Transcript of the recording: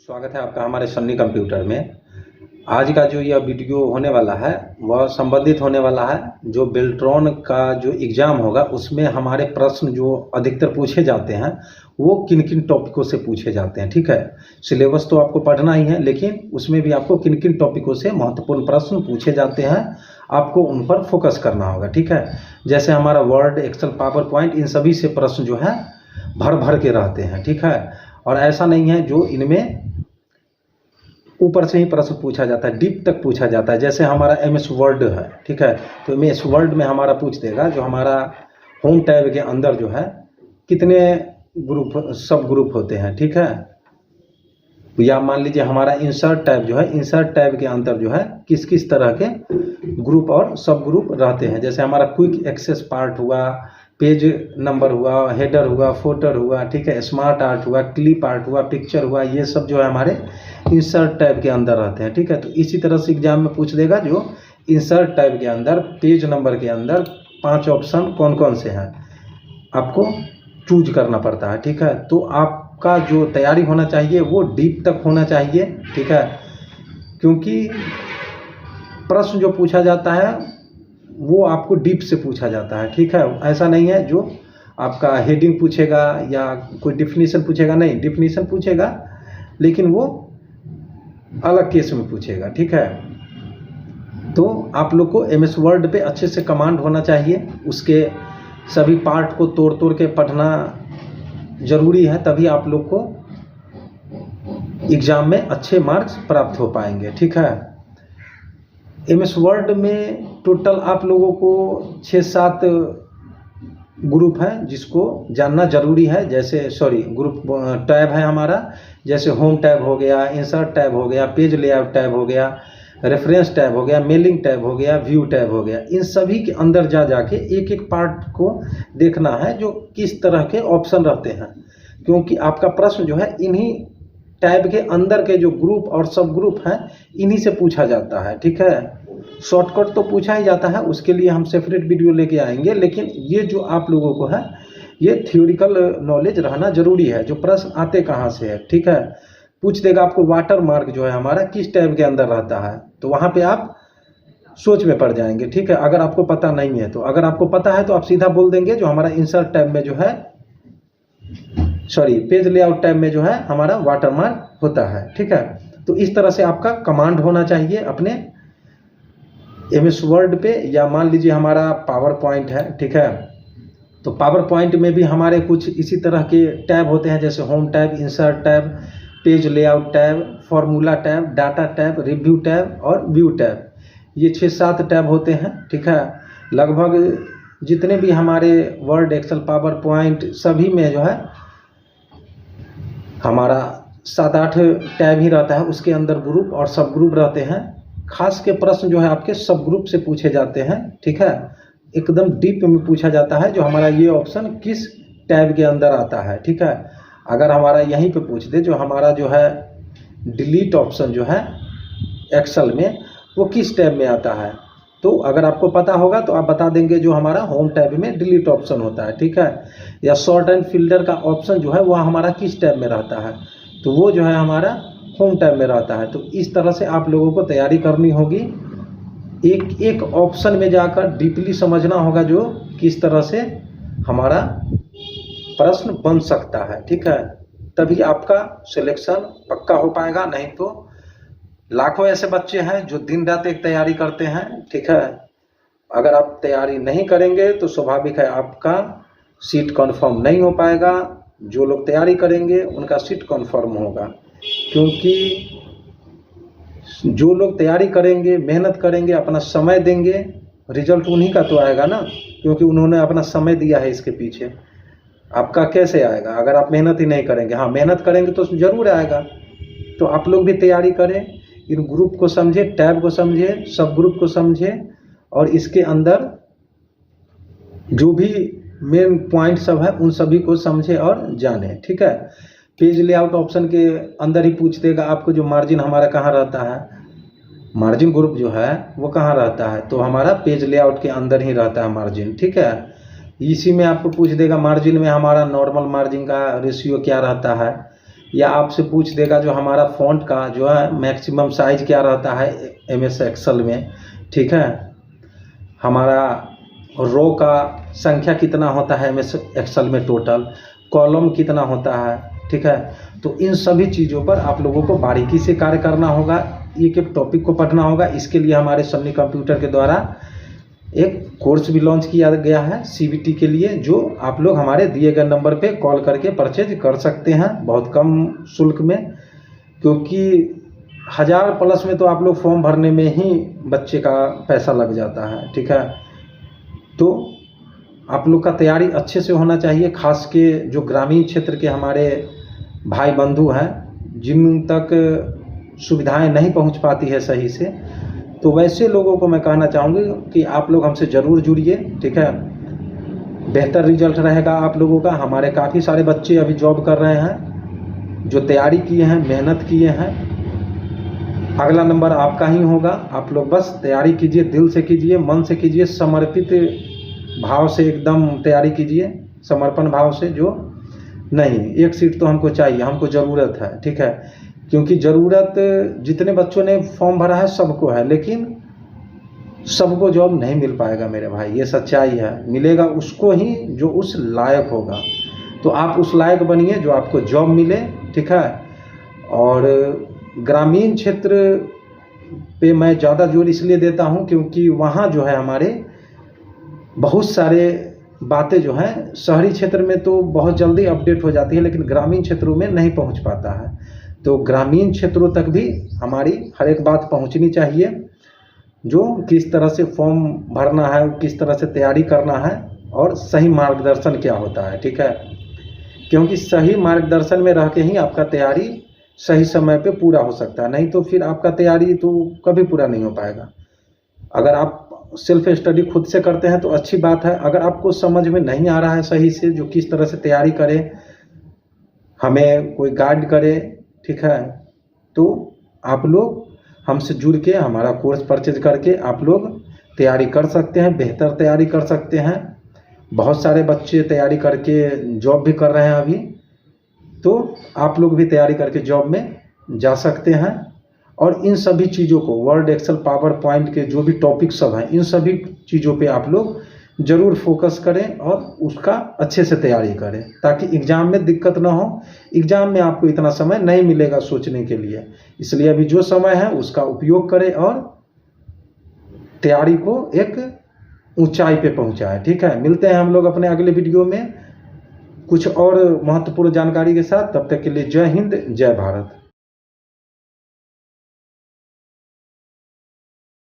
स्वागत है आपका हमारे सन्नी कंप्यूटर में। आज का जो यह वीडियो होने वाला है वह संबंधित होने वाला है जो बेल्ट्रॉन का जो एग्ज़ाम होगा उसमें हमारे प्रश्न जो अधिकतर पूछे जाते हैं वो किन किन टॉपिकों से पूछे जाते हैं। ठीक है, सिलेबस तो आपको पढ़ना ही है, लेकिन उसमें भी आपको किन किन टॉपिकों से महत्वपूर्ण प्रश्न पूछे जाते हैं आपको उन पर फोकस करना होगा। ठीक है, जैसे हमारा वर्ड, एक्सेल, पावर पॉइंट, इन सभी से प्रश्न जो है भर भर के रहते हैं। ठीक है, और ऐसा नहीं है जो इनमें ऊपर से ही प्रश्न पूछा जाता है, डीप तक पूछा जाता है। जैसे हमारा MS वर्ड है, ठीक है, तो MS वर्ड में हमारा पूछ देगा जो हमारा होम टैब के अंदर जो है कितने ग्रुप, सब ग्रुप होते हैं। ठीक है, या मान लीजिए हमारा इंसर्ट टैब जो है, इंसर्ट टैब के अंदर जो है किस किस तरह के ग्रुप और सब ग्रुप रहते हैं। जैसे हमारा क्विक एक्सेस पार्ट हुआ, पेज नंबर हुआ, हेडर हुआ, फोटर हुआ, ठीक है, स्मार्ट आर्ट हुआ, क्लिप आर्ट हुआ, पिक्चर हुआ, ये सब जो है हमारे इंसर्ट टैब के अंदर रहते हैं। ठीक है, तो इसी तरह से एग्जाम में पूछ देगा जो इंसर्ट टैब के अंदर पेज नंबर के अंदर 5 ऑप्शन कौन कौन से हैं आपको चूज करना पड़ता है। ठीक है, तो आपका जो तैयारी होना चाहिए वो डीप तक होना चाहिए। ठीक है, क्योंकि प्रश्न जो पूछा जाता है वो आपको डीप से पूछा जाता है। ठीक है, ऐसा नहीं है जो आपका हेडिंग पूछेगा या कोई डिफिनीशन पूछेगा, नहीं, डिफिनीशन पूछेगा लेकिन वो अलग केस में पूछेगा। ठीक है, तो आप लोग को MS वर्ड पे अच्छे से कमांड होना चाहिए, उसके सभी पार्ट को तोड़ तोड़ के पढ़ना जरूरी है, तभी आप लोग को एग्जाम में अच्छे मार्क्स प्राप्त हो पाएंगे। ठीक है, MS वर्ड में टोटल आप लोगों को 6-7 ग्रुप हैं जिसको जानना जरूरी है। जैसे ग्रुप टैब है हमारा, जैसे होम टैब हो गया, इंसर्ट टैब हो गया, पेज लेआउट टैब हो गया, रेफरेंस टैब हो गया, मेलिंग टैब हो गया, व्यू टैब हो गया। इन सभी के अंदर जा जाके एक एक पार्ट को देखना है जो किस तरह के ऑप्शन रहते हैं, क्योंकि आपका प्रश्न जो है इन्हीं टैब के अंदर के जो ग्रुप और सब ग्रुप हैं इन्हीं से पूछा जाता है। ठीक है, शॉर्टकट तो पूछा ही जाता है, उसके लिए हम सेपरेट वीडियो लेके आएंगे, लेकिन ये जो आप लोगों को है ये थ्योरिकल नॉलेज रहना जरूरी है, जो प्रश्न आते कहाँ से है। ठीक है, पूछ देगा आपको वाटर मार्क जो है हमारा किस टैब के अंदर रहता है, तो वहाँ पे आप सोच में पड़ जाएंगे। ठीक है, अगर आपको पता नहीं है तो, अगर आपको पता है तो आप सीधा बोल देंगे जो हमारा इंसर्ट टैब में जो है, पेज लेआउट टैब में जो है हमारा वाटर मार्क होता है। ठीक है, तो इस तरह से आपका कमांड होना चाहिए अपने MS वर्ड पे, या मान लीजिए हमारा पावर पॉइंट है। ठीक है, तो पावर पॉइंट में भी हमारे कुछ इसी तरह के टैब होते हैं, जैसे home tab, insert tab, page layout tab, formula tab, data tab, review tab और व्यू टैब। ये 6-7 टैब होते हैं। ठीक है, लगभग जितने भी हमारे वर्ड, एक्सेल, पावर पॉइंट सभी में जो है हमारा 7-8 टैब ही रहता है, उसके अंदर ग्रुप और सब ग्रुप रहते हैं। खास के प्रश्न जो है आपके सब ग्रुप से पूछे जाते हैं। ठीक है, एकदम डीप में पूछा जाता है जो हमारा ये ऑप्शन किस टैब के अंदर आता है। ठीक है, अगर हमारा यहीं पे पूछ दे जो हमारा जो है डिलीट ऑप्शन जो है एक्सेल में वो किस टैब में आता है, तो अगर आपको पता होगा तो आप बता देंगे जो हमारा होम टैब में डिलीट ऑप्शन होता है। ठीक है, या सॉर्ट एंड फिल्टर का ऑप्शन जो है वह हमारा किस टैब में रहता है, तो वो जो है हमारा होम टैब में रहता है। तो इस तरह से आप लोगों को तैयारी करनी होगी, एक एक ऑप्शन में जाकर डीपली समझना होगा जो किस तरह से हमारा प्रश्न बन सकता है। ठीक है, तभी आपका सिलेक्शन पक्का हो पाएगा, नहीं तो लाखों ऐसे बच्चे हैं जो दिन रात एक तैयारी करते हैं। ठीक है, अगर आप तैयारी नहीं करेंगे तो स्वाभाविक है आपका सीट कंफर्म नहीं हो पाएगा। जो लोग तैयारी करेंगे उनका सीट कंफर्म होगा, क्योंकि जो लोग तैयारी करेंगे, मेहनत करेंगे, अपना समय देंगे, रिजल्ट उन्हीं का तो आएगा ना, क्योंकि उन्होंने अपना समय दिया है इसके पीछे। आपका कैसे आएगा अगर आप मेहनत ही नहीं करेंगे? हाँ, मेहनत करेंगे तो जरूर आएगा। तो आप लोग भी तैयारी करें, इन ग्रुप को समझे, टैब को समझे, सब ग्रुप को समझे, और इसके अंदर जो भी मेन पॉइंट सब है उन सभी को समझे और जाने। ठीक है, पेज लेआउट ऑप्शन के अंदर ही पूछ देगा आपको जो मार्जिन हमारा कहाँ रहता है, मार्जिन ग्रुप जो है वो कहाँ रहता है, तो हमारा पेज लेआउट के अंदर ही रहता है मार्जिन। ठीक है, इसी में आपको पूछ देगा मार्जिन में हमारा नॉर्मल मार्जिन का रेशियो क्या रहता है, या आपसे पूछ देगा जो हमारा फ़ॉन्ट का जो है मैक्सिमम साइज क्या रहता है MS एक्सेल में, ठीक है, हमारा रो का संख्या कितना होता है MS एक्सेल में, टोटल कॉलम कितना होता है, ठीक है। तो इन सभी चीज़ों पर आप लोगों को बारीकी से कार्य करना होगा, एक एक टॉपिक को पढ़ना होगा। इसके लिए हमारे सन्नी कंप्यूटर के द्वारा एक कोर्स भी लॉन्च किया गया है CBT के लिए, जो आप लोग हमारे दिए गए नंबर पे कॉल करके परचेज कर सकते हैं बहुत कम शुल्क में, क्योंकि 1000+ में तो आप लोग फॉर्म भरने में ही बच्चे का पैसा लग जाता है, ठीक है। तो आप लोग का तैयारी अच्छे से होना चाहिए, खास के जो ग्रामीण क्षेत्र के हमारे भाई बंधु हैं जिन तक सुविधाएं नहीं पहुंच पाती है सही से, तो वैसे लोगों को मैं कहना चाहूँगी कि आप लोग हमसे ज़रूर जुड़िए, ठीक है। बेहतर रिजल्ट रहेगा आप लोगों का। हमारे काफ़ी सारे बच्चे अभी जॉब कर रहे हैं, जो तैयारी किए हैं, मेहनत किए हैं। अगला नंबर आपका ही होगा। आप लोग बस तैयारी कीजिए, दिल से कीजिए, मन से कीजिए, समर्पित भाव से एकदम तैयारी कीजिए, समर्पण भाव से। जो नहीं, एक सीट तो हमको चाहिए, हमको ज़रूरत है, ठीक है, क्योंकि ज़रूरत जितने बच्चों ने फॉर्म भरा है सबको है, लेकिन सबको जॉब नहीं मिल पाएगा मेरे भाई, ये सच्चाई है। मिलेगा उसको ही जो उस लायक होगा। तो आप उस लायक बनिए जो आपको जॉब मिले, ठीक है। और ग्रामीण क्षेत्र पे मैं ज़्यादा जोर इसलिए देता हूँ क्योंकि वहाँ जो है हमारे बहुत सारे बातें जो हैं शहरी क्षेत्र में तो बहुत जल्दी अपडेट हो जाती है, लेकिन ग्रामीण क्षेत्रों में नहीं पहुँच पाता है। तो ग्रामीण क्षेत्रों तक भी हमारी हर एक बात पहुंचनी चाहिए, जो किस तरह से फॉर्म भरना है, किस तरह से तैयारी करना है और सही मार्गदर्शन क्या होता है, ठीक है। क्योंकि सही मार्गदर्शन में रह के ही आपका तैयारी सही समय पे पूरा हो सकता है, नहीं तो फिर आपका तैयारी तो कभी पूरा नहीं हो पाएगा। अगर आप सेल्फ स्टडी खुद से करते हैं तो अच्छी बात है। अगर आपको समझ में नहीं आ रहा है सही से जो किस तरह से तैयारी करें, हमें कोई गाइड करे, ठीक है, तो आप लोग हमसे जुड़ के हमारा कोर्स परचेज करके आप लोग तैयारी कर सकते हैं, बेहतर तैयारी कर सकते हैं। बहुत सारे बच्चे तैयारी करके जॉब भी कर रहे हैं अभी, तो आप लोग भी तैयारी करके जॉब में जा सकते हैं। और इन सभी चीज़ों को, वर्ड, एक्सेल, पावर पॉइंट के जो भी टॉपिक सब हैं, इन सभी चीज़ों पे आप लोग ज़रूर फोकस करें और उसका अच्छे से तैयारी करें, ताकि एग्ज़ाम में दिक्कत ना हो। एग्ज़ाम में आपको इतना समय नहीं मिलेगा सोचने के लिए, इसलिए अभी जो समय है उसका उपयोग करें और तैयारी को एक ऊंचाई पे पहुंचाएं, ठीक है। मिलते हैं हम लोग अपने अगले वीडियो में कुछ और महत्वपूर्ण जानकारी के साथ। तब तक के लिए जय हिंद, जय भारत।